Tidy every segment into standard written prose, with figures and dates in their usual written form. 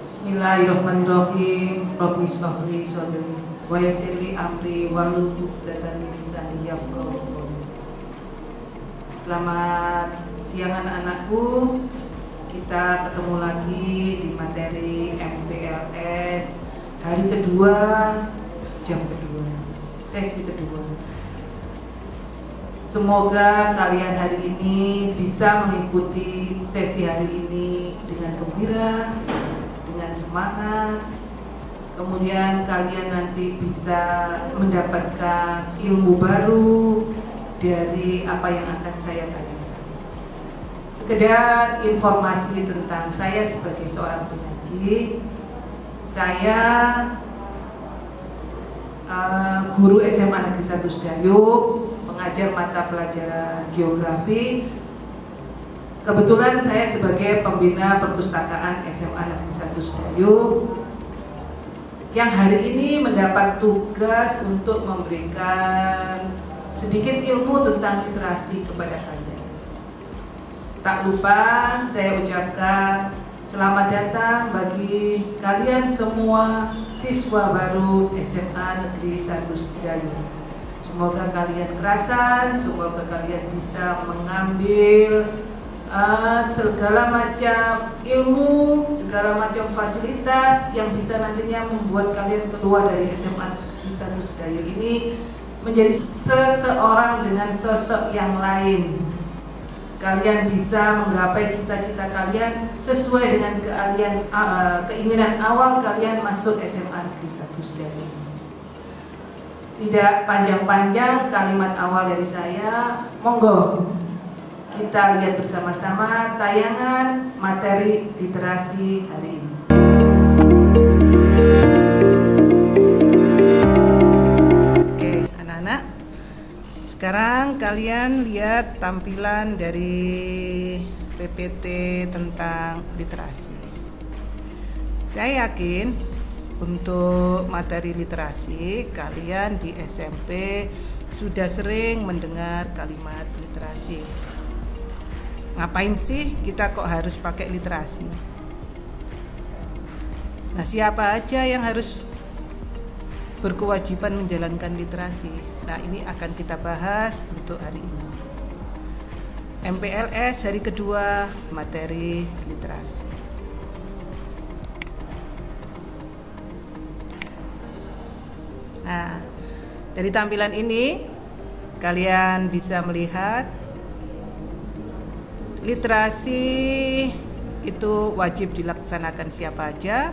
Bismillahirrahmanirrahim. Rabbi shrah li sadri wa yassir li amri wahlul 'uqdatam min lisani yafqahu qawli. Selamat siang anak-anakku. Kita ketemu lagi di materi MPLS hari kedua, jam kedua, sesi kedua. Semoga kalian hari ini bisa mengikuti sesi hari ini dengan gembira, dengan semangat. Kemudian kalian nanti bisa mendapatkan ilmu baru dari apa yang akan saya tanyakan. Sekedar informasi tentang saya sebagai seorang pengaji. Saya guru SMA Negeri 1 Sedayuk, mengajar mata pelajaran geografi. Kebetulan saya sebagai pembina perpustakaan SMA Negeri 1 Sedayuk yang hari ini mendapat tugas untuk memberikan sedikit ilmu tentang literasi kepada kalian. Tak lupa saya ucapkan selamat datang bagi kalian semua siswa baru SMA Negeri 1 Sedayuk. Semoga kalian kerasan, semoga kalian bisa mengambil segala macam ilmu, segala macam fasilitas yang bisa nantinya membuat kalian keluar dari SMA Negeri 1 Sedayuk ini menjadi seseorang dengan sosok yang lain. Kalian bisa menggapai cita-cita kalian sesuai dengan keinginan awal kalian masuk SMA Negeri 1 Sedayuk. Tidak panjang-panjang kalimat awal dari saya, monggo kita lihat bersama-sama tayangan materi literasi hari ini. Oke, anak-anak, sekarang kalian lihat tampilan dari PPT tentang literasi. Saya yakin untuk materi literasi kalian di SMP sudah sering mendengar kalimat literasi. Ngapain sih kita kok harus pakai literasi? Nah, siapa aja yang harus berkewajiban menjalankan literasi? Nah, ini akan kita bahas untuk hari ini. MPLS hari kedua, materi literasi. Nah, dari tampilan ini kalian bisa melihat literasi itu wajib dilaksanakan siapa aja,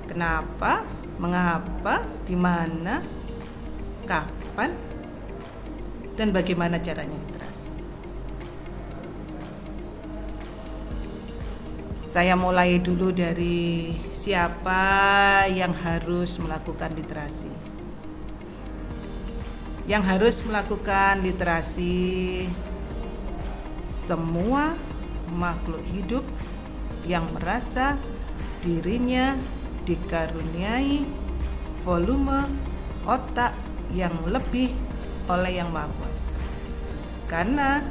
kenapa, mengapa, di mana, kapan, dan bagaimana caranya literasi. Saya mulai dulu dari siapa yang harus melakukan literasi. Yang harus melakukan literasi semua makhluk hidup yang merasa dirinya dikaruniai volume otak yang lebih oleh Yang Maha Kuasa. Karena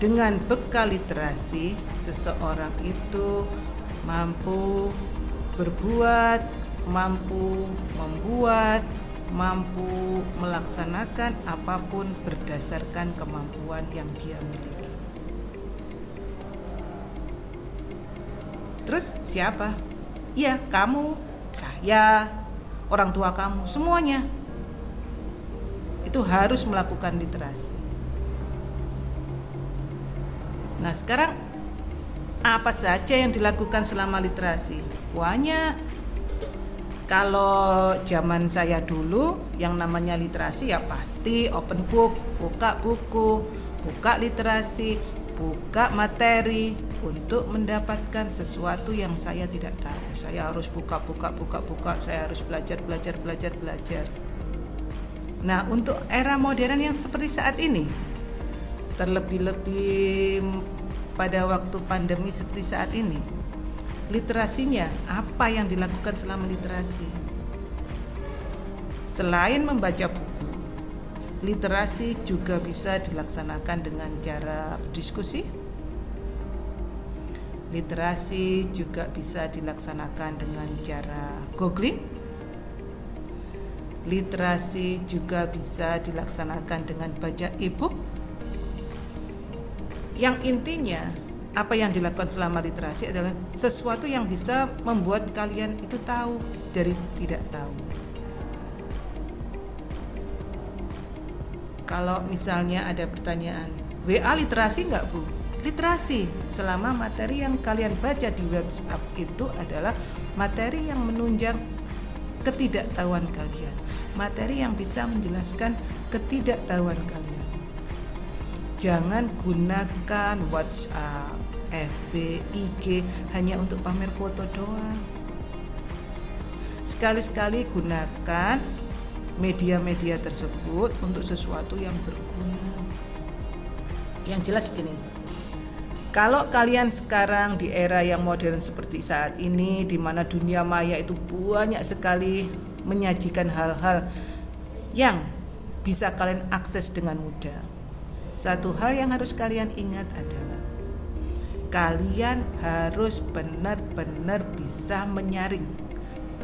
dengan bekal literasi, seseorang itu mampu berbuat, mampu membuat, mampu melaksanakan apapun berdasarkan kemampuan yang dia miliki. Terus siapa? Ya, kamu, saya, orang tua kamu, semuanya itu harus melakukan literasi. Nah, sekarang apa saja yang dilakukan selama literasi? Banyak. Kalau zaman saya dulu yang namanya literasi ya pasti open book, buka buku, buka literasi, buka materi untuk mendapatkan sesuatu yang saya tidak tahu. Saya harus buka, saya harus belajar. Nah, untuk era modern yang seperti saat ini, terlebih-lebih pada waktu pandemi seperti saat ini, literasinya apa yang dilakukan selama literasi? Selain membaca buku, literasi juga bisa dilaksanakan dengan cara berdiskusi, Literasi juga bisa dilaksanakan dengan cara googling. Literasi juga bisa dilaksanakan dengan baca e-book. Yang intinya, apa yang dilakukan selama literasi adalah sesuatu yang bisa membuat kalian itu tahu dari tidak tahu. Kalau misalnya ada pertanyaan, WA literasi nggak Bu? Literasi, selama materi yang kalian baca di WhatsApp itu adalah materi yang menunjang ketidaktahuan kalian, materi yang bisa menjelaskan ketidaktahuan kalian. Jangan gunakan WhatsApp, FB, IG hanya untuk pamer foto doang. Sekali-sekali gunakan media-media tersebut untuk sesuatu yang berguna. Yang jelas begini, kalau kalian sekarang di era yang modern seperti saat ini, di mana dunia maya itu banyak sekali menyajikan hal-hal yang bisa kalian akses dengan mudah. Satu hal yang harus kalian ingat adalah kalian harus benar-benar bisa menyaring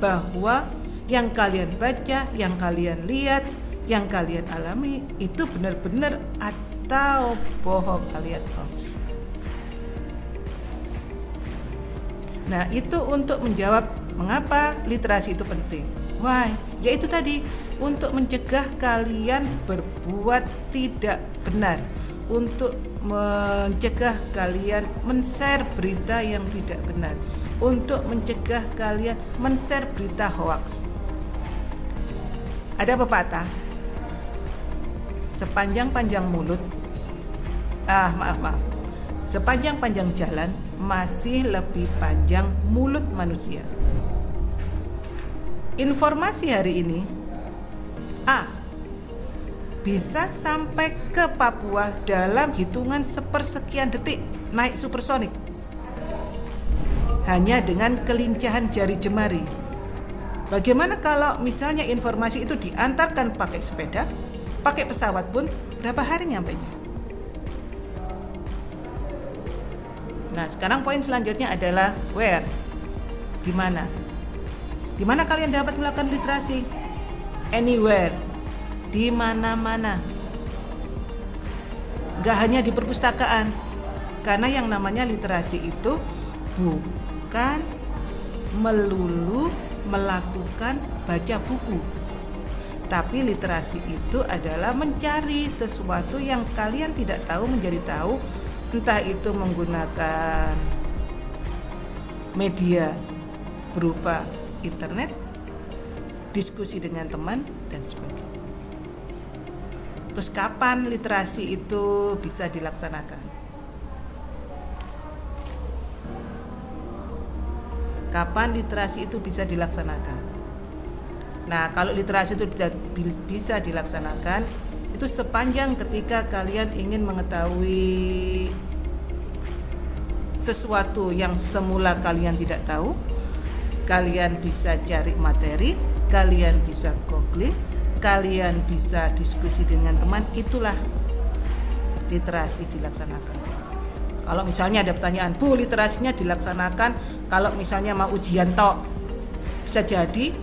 bahwa yang kalian baca, yang kalian lihat, yang kalian alami itu benar-benar atau bohong alias hoax. Nah, itu untuk menjawab mengapa literasi itu penting. Why? Yaitu tadi, untuk mencegah kalian berbuat tidak benar, untuk mencegah kalian men-share berita yang tidak benar, untuk mencegah kalian men-share berita hoax. Ada pepatah, sepanjang-panjang mulut, sepanjang-panjang jalan masih lebih panjang mulut manusia. Informasi hari ini bisa sampai ke Papua dalam hitungan sepersekian detik, naik supersonik hanya dengan kelincahan jari jemari. Bagaimana kalau misalnya informasi itu diantarkan pakai sepeda, pakai pesawat pun berapa hari nyampainya? Nah, sekarang poin selanjutnya adalah where. Di mana? Di mana kalian dapat melakukan literasi? Anywhere. Di mana-mana. Gak hanya di perpustakaan. Karena yang namanya literasi itu bukan melulu melakukan baca buku. Tapi literasi itu adalah mencari sesuatu yang kalian tidak tahu menjadi tahu. Entah itu menggunakan media berupa internet, diskusi dengan teman, dan sebagainya. Terus kapan literasi itu bisa dilaksanakan? Kapan literasi itu bisa dilaksanakan? Nah, kalau literasi itu bisa dilaksanakan itu sepanjang ketika kalian ingin mengetahui sesuatu yang semula kalian tidak tahu, kalian bisa cari materi, kalian bisa googling, kalian bisa diskusi dengan teman, itulah literasi dilaksanakan. Kalau misalnya ada pertanyaan, Bu, literasinya dilaksanakan kalau misalnya mau ujian tok, bisa jadi.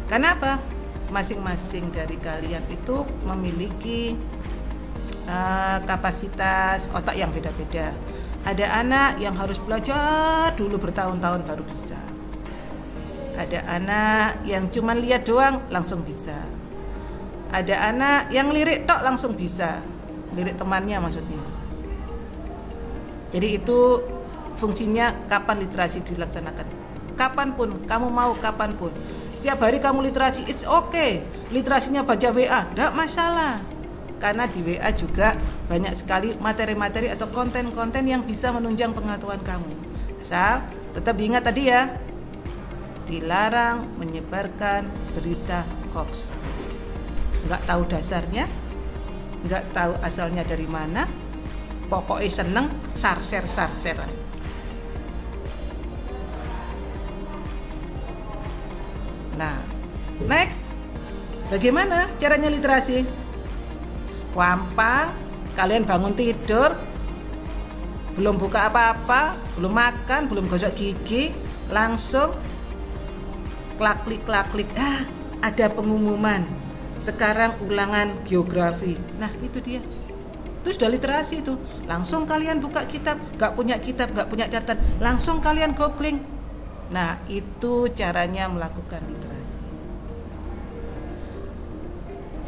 Kenapa? Masing-masing dari kalian itu memiliki kapasitas otak yang beda-beda. Ada anak yang harus belajar dulu bertahun-tahun baru bisa. Ada anak yang cuma lihat doang langsung bisa. Ada anak yang lirik tok langsung bisa. Lirik temannya maksudnya. Jadi itu fungsinya kapan literasi dilaksanakan. Kapanpun, kamu mau kapanpun. Setiap hari kamu literasi, it's okay. Literasinya baca WA, tidak masalah. Karena di WA juga banyak sekali materi-materi atau konten-konten yang bisa menunjang pengetahuan kamu. Asal tetap diingat tadi ya, dilarang menyebarkan berita hoax. Nggak tahu dasarnya, nggak tahu asalnya dari mana, pokoknya seneng sarser. Nah, next, bagaimana caranya literasi? Gampang, kalian bangun tidur, belum buka apa-apa, belum makan, belum gosok gigi, langsung klik, ada pengumuman sekarang ulangan geografi. Nah itu dia, itu sudah literasi itu. Langsung kalian buka kitab, gak punya catatan, langsung kalian googling. Nah itu caranya melakukan literasi.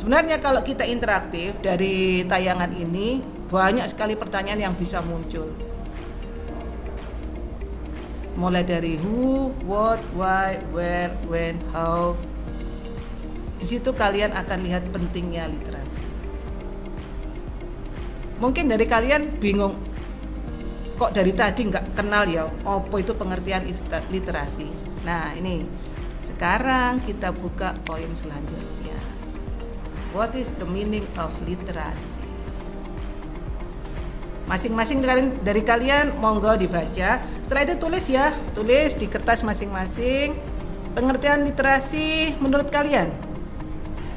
Sebenarnya kalau kita interaktif dari tayangan ini, banyak sekali pertanyaan yang bisa muncul. Mulai dari who, what, why, where, when, how. Di situ kalian akan lihat pentingnya literasi. Mungkin dari kalian bingung, kok dari tadi nggak kenal ya, apa itu pengertian literasi. Nah ini, sekarang kita buka poin selanjutnya. What is the meaning of literasi? Masing-masing dari kalian monggo dibaca. Setelah itu tulis di kertas masing-masing. Pengertian literasi menurut kalian.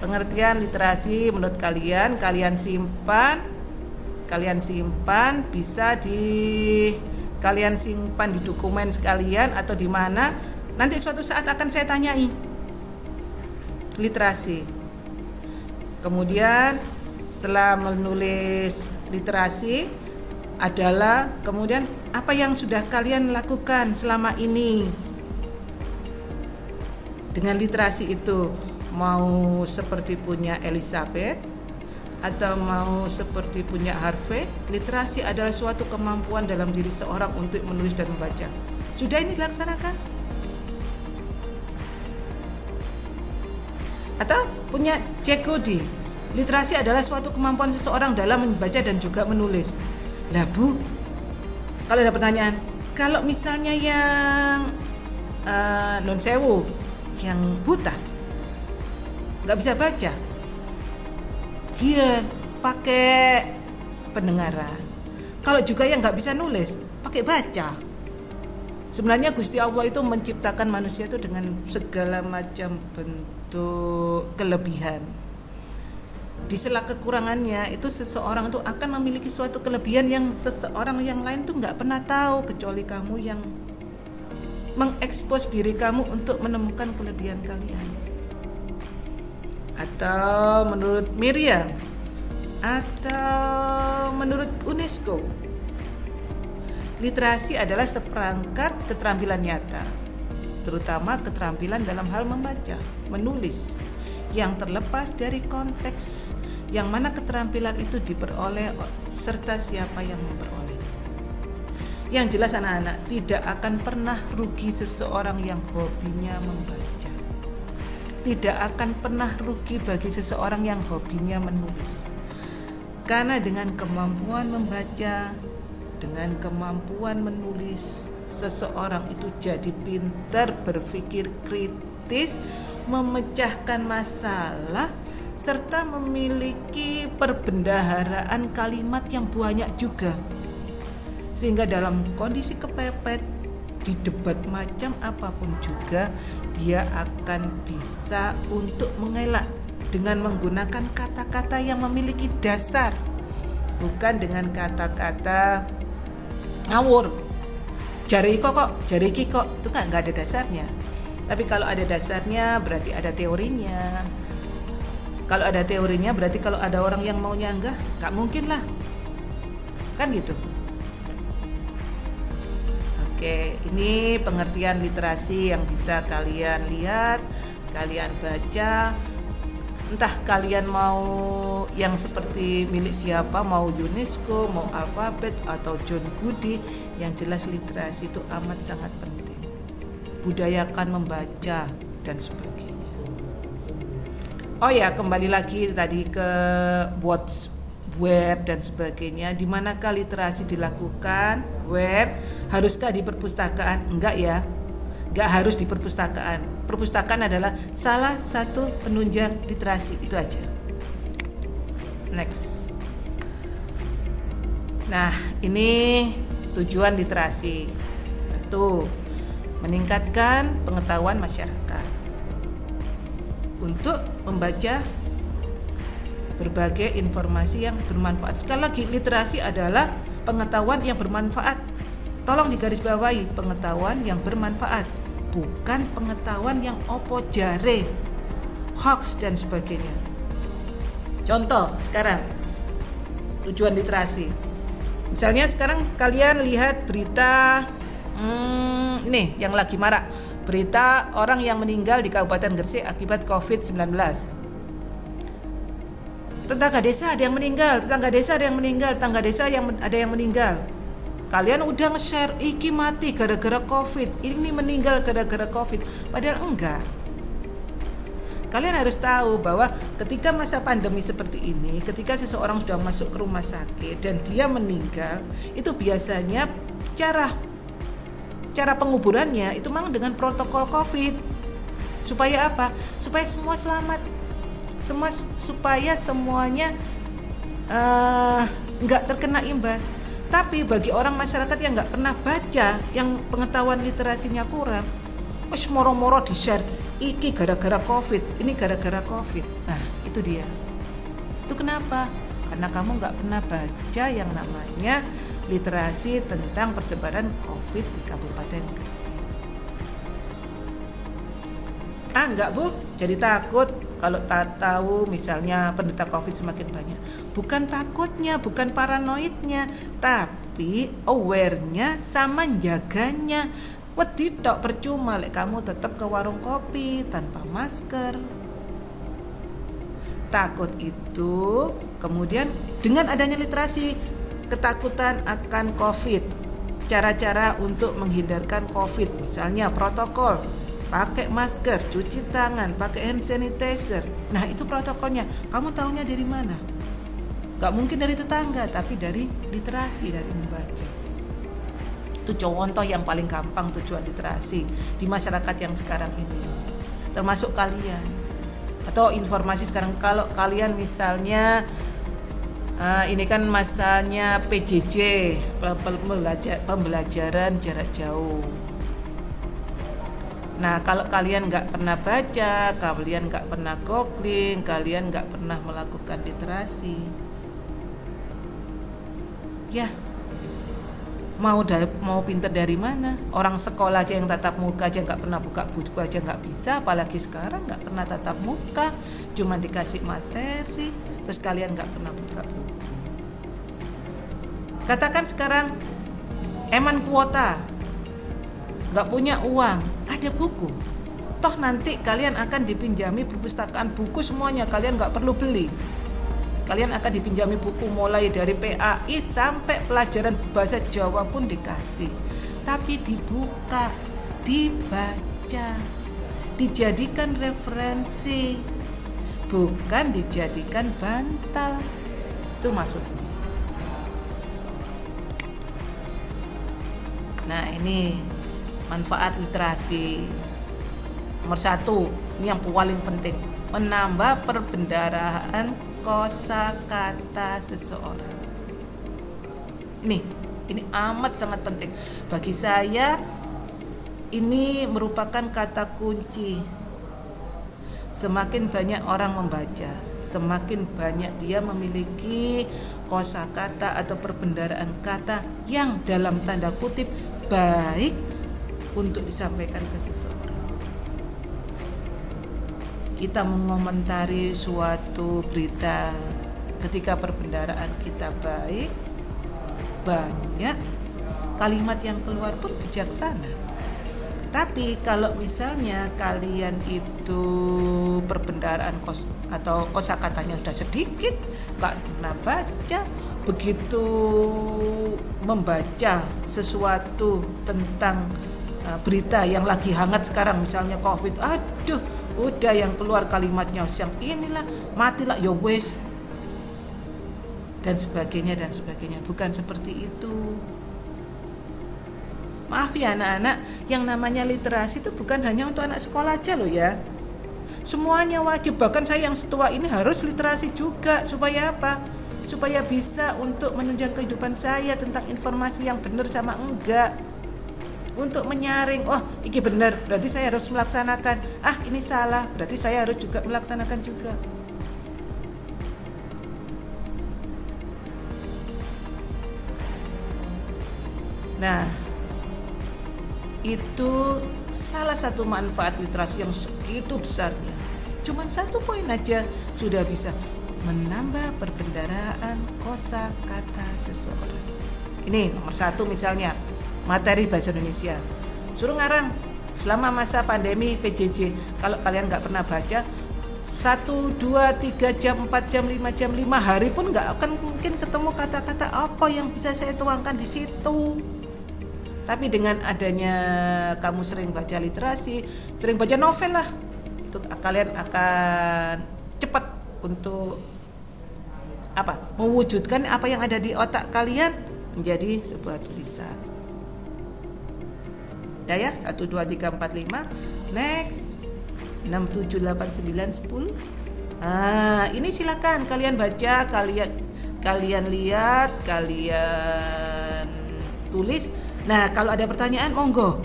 Pengertian literasi menurut kalian, kalian simpan, bisa kalian simpan di dokumen sekalian atau di mana. Nanti suatu saat akan saya tanyai literasi. Kemudian setelah menulis literasi adalah kemudian apa yang sudah kalian lakukan selama ini dengan literasi itu, mau seperti punya Elizabeth atau mau seperti punya Harvey. Literasi adalah suatu kemampuan dalam diri seorang untuk menulis dan membaca. Sudah ini dilaksanakan? Atau punya Jack Cody, literasi adalah suatu kemampuan seseorang dalam membaca dan juga menulis. Lah Bu, kalau ada pertanyaan, kalau misalnya yang non sewu, yang buta, nggak bisa baca, dia pakai pendengaran. Kalau juga yang nggak bisa nulis, pakai baca. Sebenarnya Gusti Allah itu menciptakan manusia itu dengan segala macam bentuk kelebihan. Di sela kekurangannya itu seseorang itu akan memiliki suatu kelebihan yang seseorang yang lain tuh nggak pernah tahu, kecuali kamu yang mengekspos diri kamu untuk menemukan kelebihan kalian. Atau menurut Miriam, atau menurut UNESCO, literasi adalah seperangkat keterampilan nyata, terutama keterampilan dalam hal membaca, menulis, yang terlepas dari konteks yang mana keterampilan itu diperoleh serta siapa yang memperoleh. Yang jelas anak-anak, tidak akan pernah rugi seseorang yang hobinya membaca. Tidak akan pernah rugi bagi seseorang yang hobinya menulis. Karena dengan kemampuan membaca, dengan kemampuan menulis, seseorang itu jadi pintar berpikir kritis, memecahkan masalah, serta memiliki perbendaharaan kalimat yang banyak juga. Sehingga dalam kondisi kepepet, di debat macam apapun juga, dia akan bisa untuk mengelak dengan menggunakan kata-kata yang memiliki dasar, bukan dengan kata-kata ngawur, jari iki kok, itu kan nggak ada dasarnya. Tapi kalau ada dasarnya berarti ada teorinya. Kalau ada teorinya berarti kalau ada orang yang mau nyanggah, nggak mungkin lah, kan gitu. Oke, ini pengertian literasi yang bisa kalian lihat, kalian baca. Entah kalian mau yang seperti milik siapa, mau UNESCO, mau Alphabet atau John Goody, yang jelas literasi itu amat sangat penting. Budayakan membaca dan sebagainya. Oh ya, kembali lagi tadi ke what, where dan sebagainya. Di manakah literasi dilakukan? Where? Haruskah di perpustakaan? Enggak ya. Enggak harus di perpustakaan. Perpustakaan adalah salah satu penunjang literasi, itu aja. Next. Nah, ini tujuan literasi. 1. Meningkatkan pengetahuan masyarakat untuk membaca berbagai informasi yang bermanfaat. Sekali lagi, literasi adalah pengetahuan yang bermanfaat. Tolong digarisbawahi, pengetahuan yang bermanfaat, bukan pengetahuan yang opo jare, hoax dan sebagainya. Contoh sekarang tujuan literasi. Misalnya sekarang kalian lihat berita ini yang lagi marak, berita orang yang meninggal di Kabupaten Gresik akibat COVID-19. Tetangga desa ada yang meninggal, tetangga desa ada yang meninggal, tetangga desa ada yang meninggal. Kalian udah nge-share, iki mati gara-gara COVID, ini meninggal gara-gara COVID. Padahal enggak. Kalian harus tahu bahwa ketika masa pandemi seperti ini, ketika seseorang sudah masuk ke rumah sakit dan dia meninggal, itu biasanya cara penguburannya itu memang dengan protokol COVID. Supaya apa? Supaya semua selamat. Supaya semuanya enggak terkena imbas. Tapi bagi orang masyarakat yang nggak pernah baca, yang pengetahuan literasinya kurang, wes moro-moro di-share, iki gara-gara COVID, ini gara-gara COVID. Nah, itu dia. Itu kenapa? Karena kamu nggak pernah baca yang namanya literasi tentang persebaran COVID di Kabupaten Gresik. Enggak Bu, jadi takut kalau tahu misalnya penderita COVID semakin banyak. Bukan takutnya, bukan paranoidnya, tapi aware-nya sama jaganya. Wedi tok percuma lek kamu tetap ke warung kopi tanpa masker. Takut itu kemudian dengan adanya literasi, ketakutan akan COVID, cara-cara untuk menghindarkan COVID, misalnya protokol, pakai masker, cuci tangan, pakai hand sanitizer. Nah, itu protokolnya. Kamu tahunya dari mana? Gak mungkin dari tetangga, tapi dari literasi, dari membaca. Itu contoh yang paling gampang tujuan literasi di masyarakat yang sekarang ini. Termasuk kalian. Atau informasi sekarang, kalau kalian misalnya ini kan masanya PJJ, pembelajaran jarak jauh. Nah, kalau kalian nggak pernah baca, kalian nggak pernah googling, kalian nggak pernah melakukan literasi, ya mau pinter dari mana? Orang sekolah aja yang tatap muka aja nggak pernah buka buku aja nggak bisa, apalagi sekarang nggak pernah tatap muka, cuma dikasih materi, terus kalian nggak pernah buka buku. Katakan sekarang eman kuota, nggak punya uang, ada buku. Toh nanti kalian akan dipinjami perpustakaan buku semuanya, kalian nggak perlu beli. Kalian akan dipinjami buku mulai dari PAI sampai pelajaran bahasa Jawa pun dikasih. Tapi dibuka, dibaca, dijadikan referensi, bukan dijadikan bantal. Itu maksudnya. Nah, ini manfaat literasi. Nomor 1, ini yang paling penting, menambah perbendaharaan kosakata seseorang. Ini amat sangat penting. Bagi saya ini merupakan kata kunci. Semakin banyak orang membaca, semakin banyak dia memiliki kosakata atau perbendaharaan kata yang dalam tanda kutip baik untuk disampaikan ke seseorang. Kita mengomentari suatu berita, ketika perbendaharaan kita baik, banyak kalimat yang keluar pun bijaksana. Tapi kalau misalnya kalian itu perbendaharaan atau kosakatanya sudah sedikit, nggak pernah baca, begitu membaca sesuatu tentang berita yang lagi hangat sekarang, misalnya COVID, aduh, udah yang keluar kalimatnya yang inilah, matilah, ya wes, dan sebagainya. Bukan seperti itu. Maaf ya anak-anak, yang namanya literasi itu bukan hanya untuk anak sekolah aja loh ya. Semuanya wajib, bahkan saya yang setua ini harus literasi juga. Supaya apa? Supaya bisa untuk menunjang kehidupan saya tentang informasi yang benar sama enggak. Untuk menyaring, oh ini benar, berarti saya harus melaksanakan. Ah ini salah, berarti saya harus juga melaksanakan juga. Nah, itu salah satu manfaat literasi yang segitu besarnya. Cuman 1 poin aja sudah bisa menambah perbendaharaan kosakata seseorang. Ini nomor 1 misalnya, materi bahasa Indonesia. Suruh ngarang selama masa pandemi PJJ. Kalau kalian nggak pernah baca, 1, 2, 3 jam, 4 jam, 5 jam, 5 hari pun nggak akan mungkin ketemu kata-kata apa yang bisa saya tuangkan di situ. Tapi dengan adanya kamu sering baca literasi, sering baca novel lah, itu kalian akan cepat untuk mewujudkan apa yang ada di otak kalian menjadi sebuah tulisan. Udah ya, 1, 2, 3, 4, 5. Next, 6, 7, 8, 9, 10. Ini silakan kalian baca, kalian lihat, kalian tulis. Nah, kalau ada pertanyaan monggo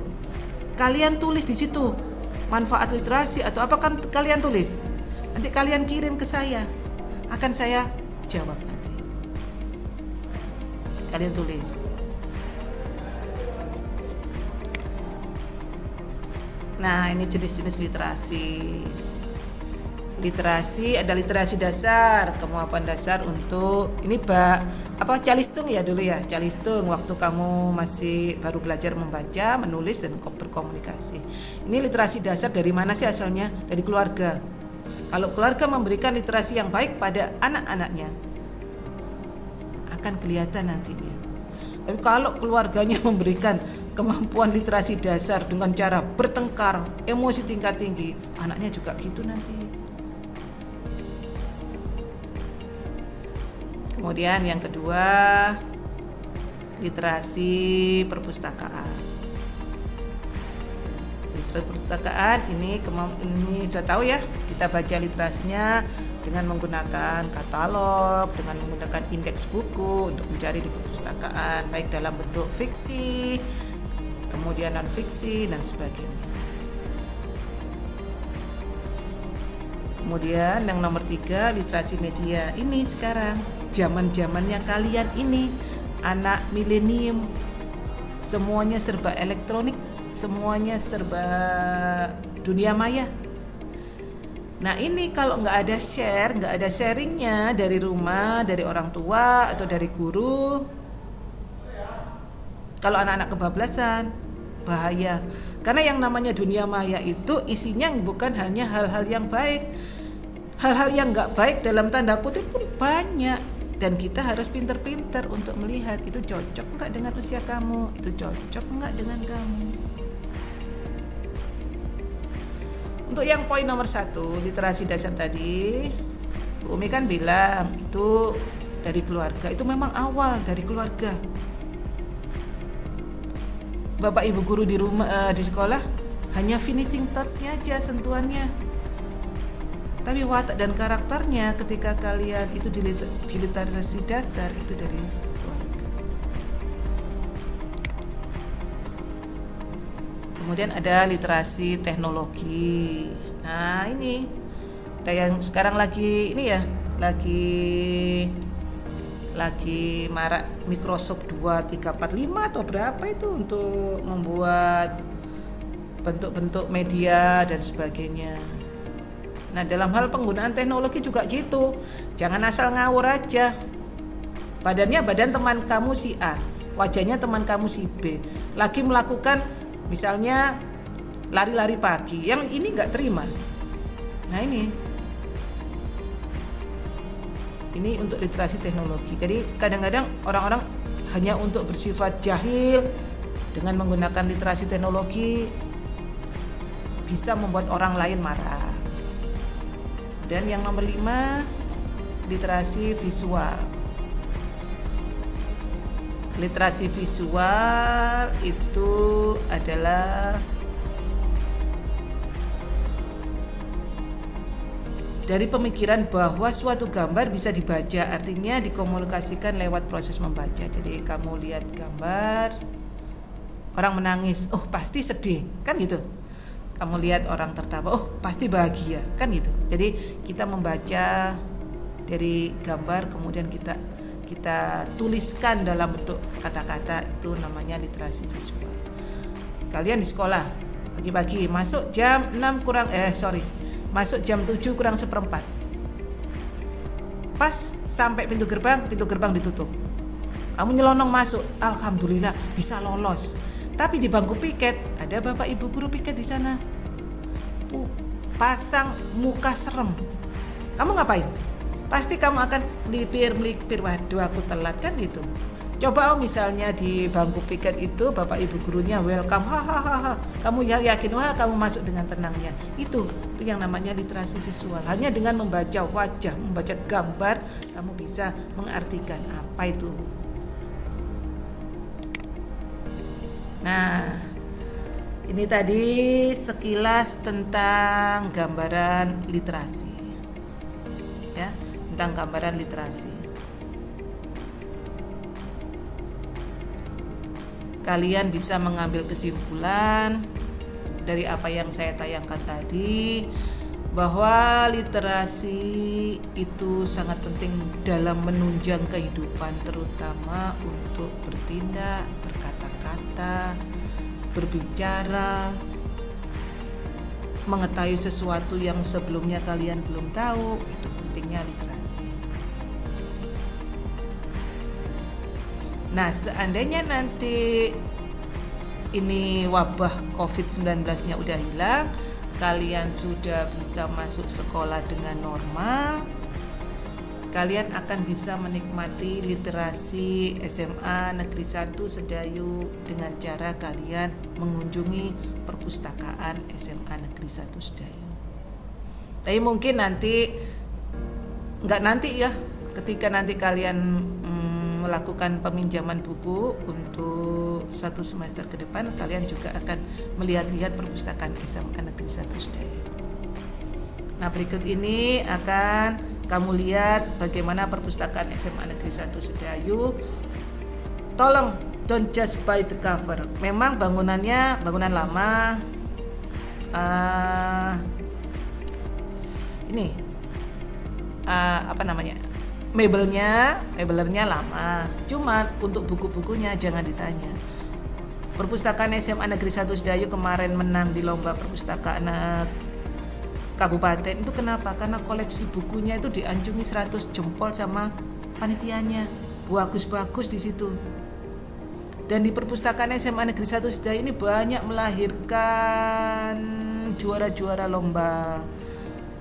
kalian tulis di situ manfaat literasi atau apa kan kalian tulis. Nanti kalian kirim ke saya, akan saya jawab nanti. Kalian tulis. Nah, ini jenis-jenis literasi. Literasi ada literasi dasar, kemampuan dasar untuk ini calistung ya dulu ya, calistung waktu kamu masih baru belajar membaca, menulis dan berkomunikasi. Ini literasi dasar dari mana sih asalnya? Dari keluarga. Kalau keluarga memberikan literasi yang baik pada anak-anaknya, akan kelihatan nantinya. Tapi kalau keluarganya memberikan kemampuan literasi dasar dengan cara bertengkar, emosi tingkat tinggi, anaknya juga gitu nanti. Kemudian yang kedua, literasi perpustakaan. Literasi perpustakaan ini sudah tahu ya, kita baca literasinya dengan menggunakan katalog, dengan menggunakan indeks buku untuk mencari di perpustakaan, baik dalam bentuk fiksi, kemudian non fiksi dan sebagainya. Kemudian yang nomor 3, literasi media. Ini sekarang zaman-zamannya kalian ini anak milenium, semuanya serba elektronik, semuanya serba dunia maya. Nah ini kalau nggak ada sharingnya dari rumah, dari orang tua atau dari guru, kalau anak-anak kebablasan bahaya. Karena yang namanya dunia maya itu isinya bukan hanya hal-hal yang baik, hal-hal yang nggak baik dalam tanda kutip pun banyak. Dan kita harus pinter-pinter untuk melihat itu cocok nggak dengan usia kamu, itu cocok nggak dengan kamu. Untuk yang poin nomor 1, literasi dasar tadi, Bu Umi kan bilang itu dari keluarga, itu memang awal dari keluarga. Bapak ibu guru di rumah, di sekolah hanya finishing touch-nya aja, sentuhannya. Tapi watak dan karakternya ketika kalian itu di literasi dasar itu dari keluarga. Kemudian ada literasi teknologi. Nah ini ada yang sekarang lagi ini ya, lagi marak Microsoft 2345 atau berapa itu untuk membuat bentuk-bentuk media dan sebagainya. Nah dalam hal penggunaan teknologi juga gitu, jangan asal ngawur aja. Badannya badan teman kamu si A, wajahnya teman kamu si B, lagi melakukan misalnya lari-lari pagi, yang ini nggak terima. Nah ini untuk literasi teknologi. Jadi kadang-kadang orang-orang hanya untuk bersifat jahil dengan menggunakan literasi teknologi bisa membuat orang lain marah. Dan yang nomor 5, literasi visual. Literasi visual itu adalah dari pemikiran bahwa suatu gambar bisa dibaca, artinya dikomunikasikan lewat proses membaca. Jadi kamu lihat gambar, orang menangis, oh pasti sedih, kan gitu. Kamu lihat orang tertawa, oh pasti bahagia, kan gitu. Jadi kita membaca dari gambar, kemudian kita kita tuliskan dalam bentuk kata-kata, itu namanya literasi visual. Kalian di sekolah pagi-pagi masuk jam 7 kurang seperempat. Pas sampai pintu gerbang ditutup. Kamu nyelonong masuk, alhamdulillah bisa lolos. Tapi di bangku piket ada bapak ibu guru piket di sana. Pasang muka serem. Kamu ngapain? Pasti kamu akan melipir, waduh aku telat kan gitu. Coba misalnya di bangku piket itu bapak ibu gurunya welcome, hahaha. Kamu yakin kamu masuk dengan tenangnya. Itu yang namanya literasi visual. Hanya dengan membaca wajah, membaca gambar, kamu bisa mengartikan apa itu. Nah, ini tadi sekilas tentang gambaran literasi. Ya, tentang gambaran literasi. Kalian bisa mengambil kesimpulan dari apa yang saya tayangkan tadi, bahwa literasi itu sangat penting dalam menunjang kehidupan, terutama untuk bertindak, berkata-kata, berbicara, mengetahui sesuatu yang sebelumnya kalian belum tahu. Itu pentingnya literasi. Nah, seandainya nanti ini wabah COVID-19-nya udah hilang, kalian sudah bisa masuk sekolah dengan normal, kalian akan bisa menikmati literasi SMA Negeri 1 Sedayu dengan cara kalian mengunjungi perpustakaan SMA Negeri 1 Sedayu. Tapi mungkin ketika nanti kalian melakukan peminjaman buku untuk 1 semester ke depan, kalian juga akan melihat-lihat perpustakaan SMA Negeri 1 Sedayu. Nah, berikut ini akan kamu lihat bagaimana perpustakaan SMA Negeri 1 Sedayu. Tolong, don't just buy the cover. Memang bangunannya bangunan lama. Mebelnya lama. Cuma untuk buku-bukunya jangan ditanya. Perpustakaan SMA Negeri 1 Sedayu kemarin menang di lomba perpustakaan kabupaten. Itu kenapa? Karena koleksi bukunya itu dianjungi 100 jempol sama panitianya. Bagus-bagus di situ. Dan di perpustakaan SMA Negeri 1 Sedayu ini banyak melahirkan juara-juara lomba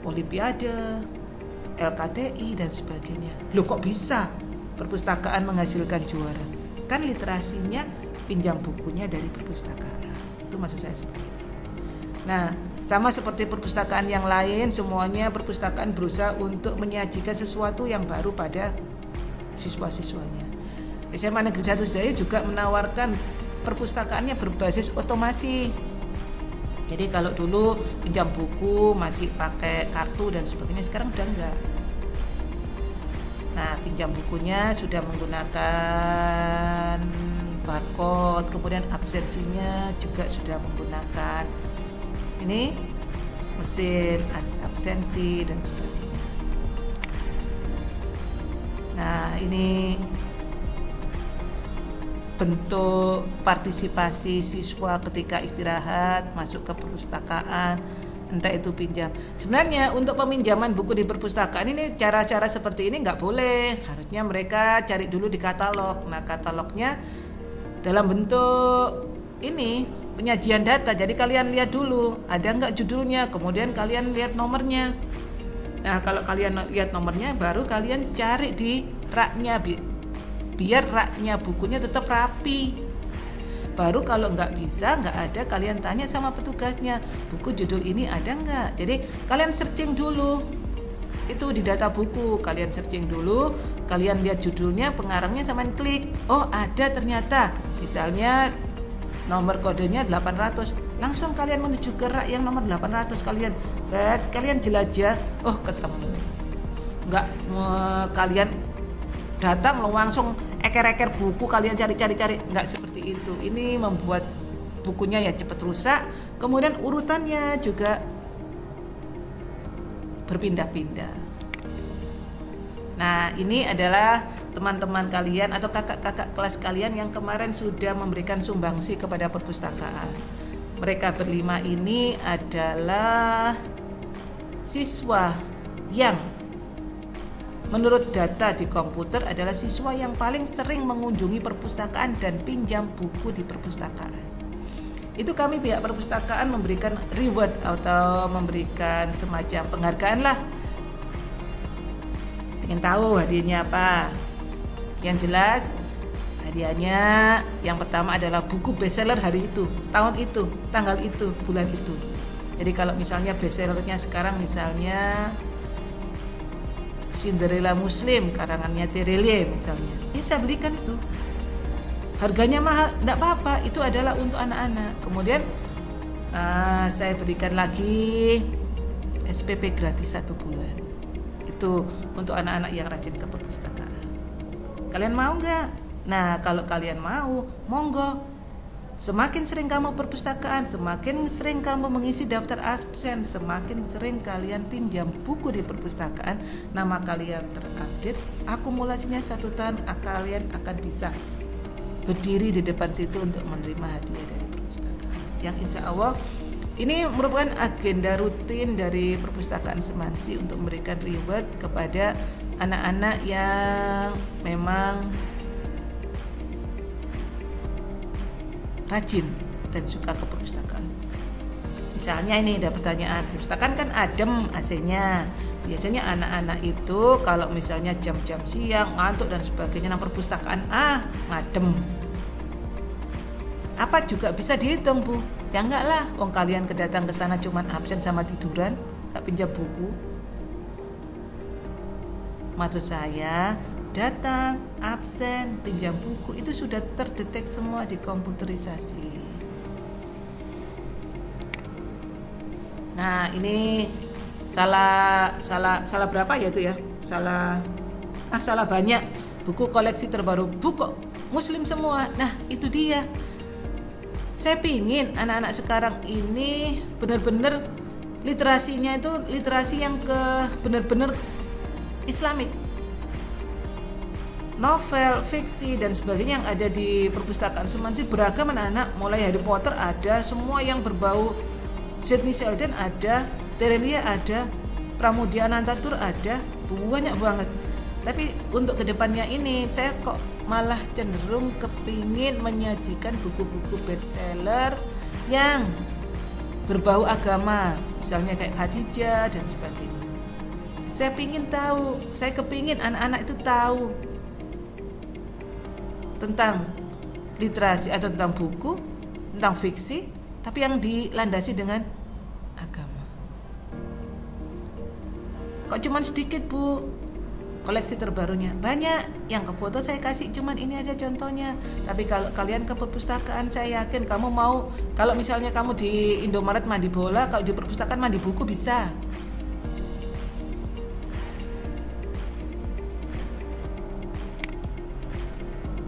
Olimpiade, LKTI dan sebagainya. Loh, kok bisa perpustakaan menghasilkan juara? Kan literasinya pinjam bukunya dari perpustakaan. Itu maksud saya seperti itu. Nah, sama seperti perpustakaan yang lain, semuanya perpustakaan berusaha untuk menyajikan sesuatu yang baru pada siswa-siswanya. SMA Negeri 1 Sedayu juga menawarkan perpustakaannya berbasis otomasi. Jadi kalau dulu pinjam buku masih pakai kartu dan sebagainya, sekarang udah enggak. Nah, pinjam bukunya sudah menggunakan barcode, kemudian absensinya juga sudah menggunakan ini mesin absensi dan sebagainya. Nah, ini bentuk partisipasi siswa ketika istirahat masuk ke perpustakaan, entah itu pinjam. Sebenarnya untuk peminjaman buku di perpustakaan ini cara-cara seperti ini nggak boleh. Harusnya mereka cari dulu di katalog. Nah, katalognya dalam bentuk ini penyajian data. Jadi kalian lihat dulu ada nggak judulnya, kemudian kalian lihat nomornya. Nah, kalau kalian lihat nomornya, baru kalian cari di raknya, biar raknya bukunya tetap rapi. Baru kalau nggak ada, kalian tanya sama petugasnya, buku judul ini ada nggak? Jadi kalian searching dulu itu di data buku, kalian searching dulu, kalian lihat judulnya, pengarangnya, sama klik, oh ada ternyata, misalnya nomor kodenya 800, langsung kalian menuju ke rak yang nomor 800, kalian jelajah, oh ketemu. Nggak kalian datang langsung eker-eker buku, kalian cari-cari, nggak seperti itu. Ini membuat bukunya ya cepat rusak, kemudian urutannya juga berpindah-pindah. Nah, ini adalah teman-teman kalian atau kakak-kakak kelas kalian yang kemarin sudah memberikan sumbangsi kepada perpustakaan. Mereka berlima ini adalah siswa yang menurut data di komputer adalah siswa yang paling sering mengunjungi perpustakaan dan pinjam buku di perpustakaan. Itu kami pihak perpustakaan memberikan reward atau memberikan semacam penghargaan lah. Pengen tahu hadiahnya apa? Yang jelas hadiahnya yang pertama adalah buku bestseller hari itu, tahun itu, tanggal itu, bulan itu. Jadi kalau misalnya bestsellernya sekarang misalnya Cinderella Muslim karangannya Terelie misalnya, ya saya belikan itu. Harganya mahal, enggak apa-apa, itu adalah untuk anak-anak. Kemudian saya berikan lagi SPP gratis 1 bulan. Itu untuk anak-anak yang rajin ke perpustakaan. Kalian mau nggak? Nah, kalau kalian mau, monggo. Semakin sering kamu perpustakaan, semakin sering kamu mengisi daftar absen, semakin sering kalian pinjam buku di perpustakaan, nama kalian terupdate, akumulasinya 1 tahun, kalian akan bisa berdiri di depan situ untuk menerima hadiah dari perpustakaan. Yang insya Allah ini merupakan agenda rutin dari perpustakaan Semansi untuk memberikan reward kepada anak-anak yang memang rajin dan suka ke perpustakaan. Misalnya ini ada pertanyaan, perpustakaan kan adem AC-nya. Biasanya anak-anak itu kalau misalnya jam-jam siang ngantuk dan sebagainya, nah perpustakaan ngadem. Apa juga bisa dihitung, Bu? Ya enggak lah, wong kalian kedatang ke sana cuman absen sama tiduran, gak pinjam buku. Maksud saya, datang, absen, pinjam buku itu sudah terdetek semua di komputerisasi. Nah, ini salah berapa ya itu ya? Salah banyak. Buku koleksi terbaru, buku Muslim semua. Nah, itu dia. Saya pingin anak-anak sekarang ini benar-benar literasinya itu literasi yang benar-benar Islamik. Novel, fiksi dan sebagainya yang ada di perpustakaan Semansi beragam anak-anak, mulai Harry Potter ada, semua yang berbau Sidney Sheldon ada, Terelie ada, Pramudia Anantatur ada, banyak banget. Tapi untuk kedepannya ini saya kok malah cenderung kepingin menyajikan buku-buku bestseller yang berbau agama, misalnya kayak Khadijah dan sebagainya. Saya kepingin anak-anak itu tahu tentang literasi atau tentang buku, tentang fiksi, tapi yang dilandasi dengan agama. Kok cuman sedikit, Bu, koleksi terbarunya? Banyak, yang ke foto saya kasih cuman ini aja contohnya. Tapi kalau kalian ke perpustakaan, saya yakin kamu mau, kalau misalnya kamu di Indomaret mandi bola, kalau di perpustakaan mandi buku bisa.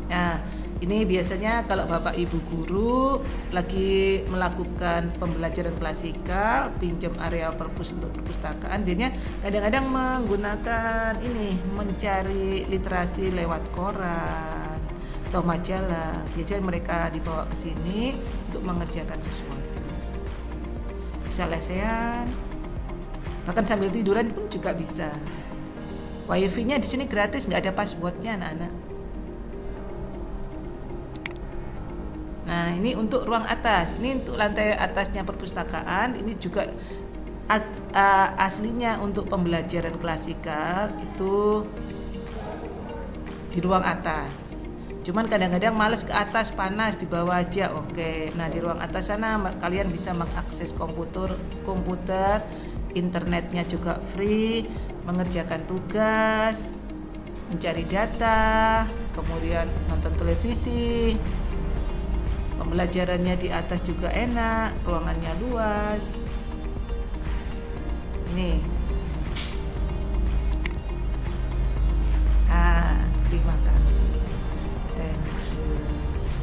Nah, ini biasanya kalau Bapak Ibu guru lagi melakukan pembelajaran klasikal, pinjam area perpus untuk perpustakaan, biasanya kadang-kadang menggunakan ini, mencari literasi lewat koran atau majalah. Biasanya mereka dibawa ke sini untuk mengerjakan sesuatu. Bisa lesehan, bahkan sambil tiduran pun juga bisa. Wifi-nya di sini gratis, nggak ada passwordnya anak-anak. Nah, ini untuk ruang atas, ini untuk lantai atasnya perpustakaan, ini juga aslinya untuk pembelajaran klasikal itu di ruang atas. Cuman kadang-kadang males ke atas, panas, di bawah aja. Oke. Nah, di ruang atas sana kalian bisa mengakses komputer, internetnya juga free, mengerjakan tugas, mencari data, kemudian nonton televisi. Pembelajarannya di atas juga enak, ruangannya luas. Ini. Terima kasih. Thank you.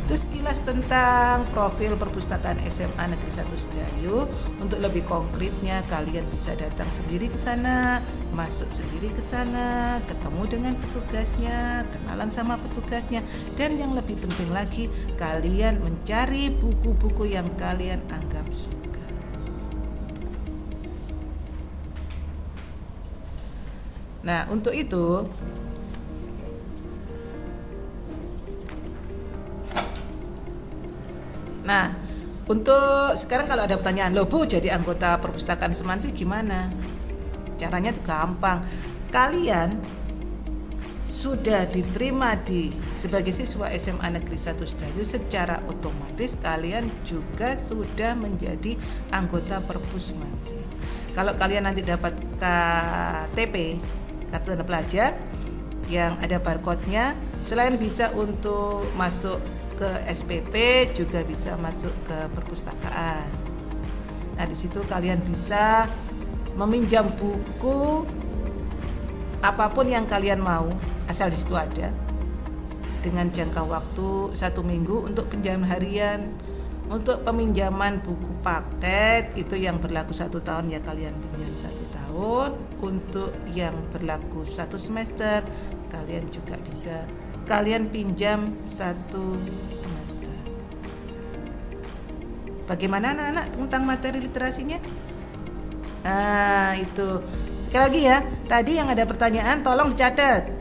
Itu sekilas tentang profil perpustakaan SMA Negeri 1 Sedayu. Untuk lebih konkretnya kalian bisa datang sendiri ke sana, masuk sendiri ke sana, ketemu dengan petugasnya, kenalan sama petugasnya, dan yang lebih penting lagi kalian mencari buku-buku yang kalian anggap suka. Nah, untuk itu untuk sekarang kalau ada pertanyaan, loh Bu, jadi anggota perpustakaan Semansi gimana? Caranya itu gampang. Kalian sudah diterima sebagai siswa SMA Negeri 1 Sedayu, secara otomatis kalian juga sudah menjadi anggota Perpus Semansi. Kalau kalian nanti dapat KTP, kartu tanda pelajar yang ada barcode-nya, selain bisa untuk masuk ke SPP, juga bisa masuk ke perpustakaan. Nah, di situ kalian bisa meminjam buku apapun yang kalian mau, asal di situ ada, dengan jangka waktu 1 minggu untuk pinjaman harian. Untuk peminjaman buku paket itu yang berlaku 1 tahun, ya kalian pinjam 1 tahun. Untuk yang berlaku 1 semester, kalian juga bisa kalian pinjam 1 semester. Bagaimana anak-anak tentang materi literasinya? Nah, itu sekali lagi ya, tadi yang ada pertanyaan tolong dicatat,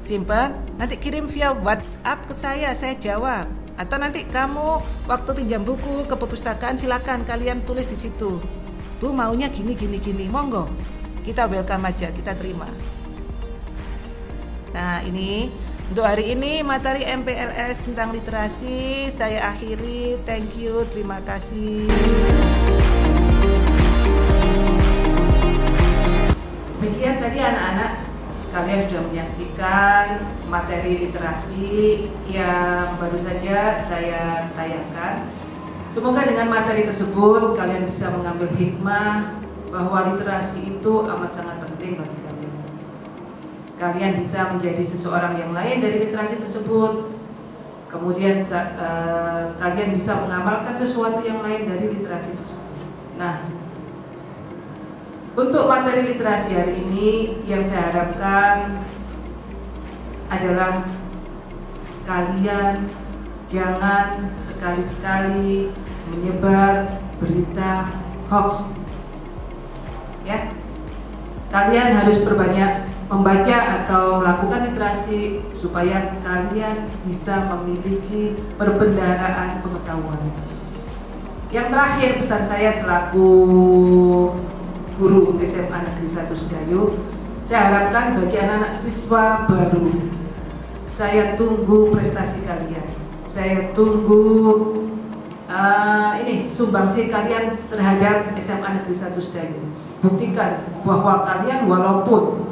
simpan, nanti kirim via WhatsApp ke saya jawab. Atau nanti kamu waktu pinjam buku ke perpustakaan, silakan kalian tulis di situ, Bu maunya gini, monggo, kita welcome aja, kita terima. Nah, ini untuk hari ini materi MPLS tentang literasi saya akhiri. Thank you, terima kasih. Demikian tadi anak-anak, kalian sudah menyaksikan materi literasi yang baru saja saya tayangkan. Semoga dengan materi tersebut kalian bisa mengambil hikmah bahwa literasi itu amat sangat penting bagi kalian. Kalian bisa menjadi seseorang yang lain dari literasi tersebut. Kemudian kalian bisa mengamalkan sesuatu yang lain dari literasi tersebut. Nah, untuk materi literasi hari ini yang saya harapkan adalah kalian jangan sekali-sekali menyebar berita hoax. Ya, kalian harus perbanyak membaca atau melakukan literasi supaya kalian bisa memiliki perbendaharaan pengetahuan. Yang terakhir, pesan saya selaku guru SMA Negeri 1 Sedayu, saya harapkan bagi anak-anak siswa baru, saya tunggu prestasi kalian, saya tunggu sumbangsi kalian terhadap SMA Negeri 1 Sedayu. Buktikan bahwa kalian walaupun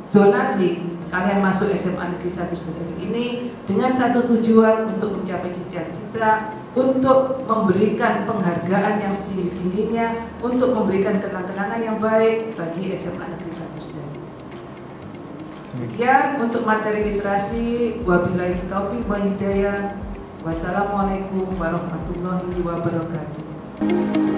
zonasi, kalian masuk SMA Negeri 1 Sedayu ini dengan satu tujuan untuk mencapai cita-cita, untuk memberikan penghargaan yang setinggi-tingginya, untuk memberikan kenang-kenangan yang baik bagi SMA Negeri 1 Sedayu. Sekian untuk materi literasi. Wabillahi taufiq wal hidayah. Wassalamualaikum warahmatullahi wabarakatuh.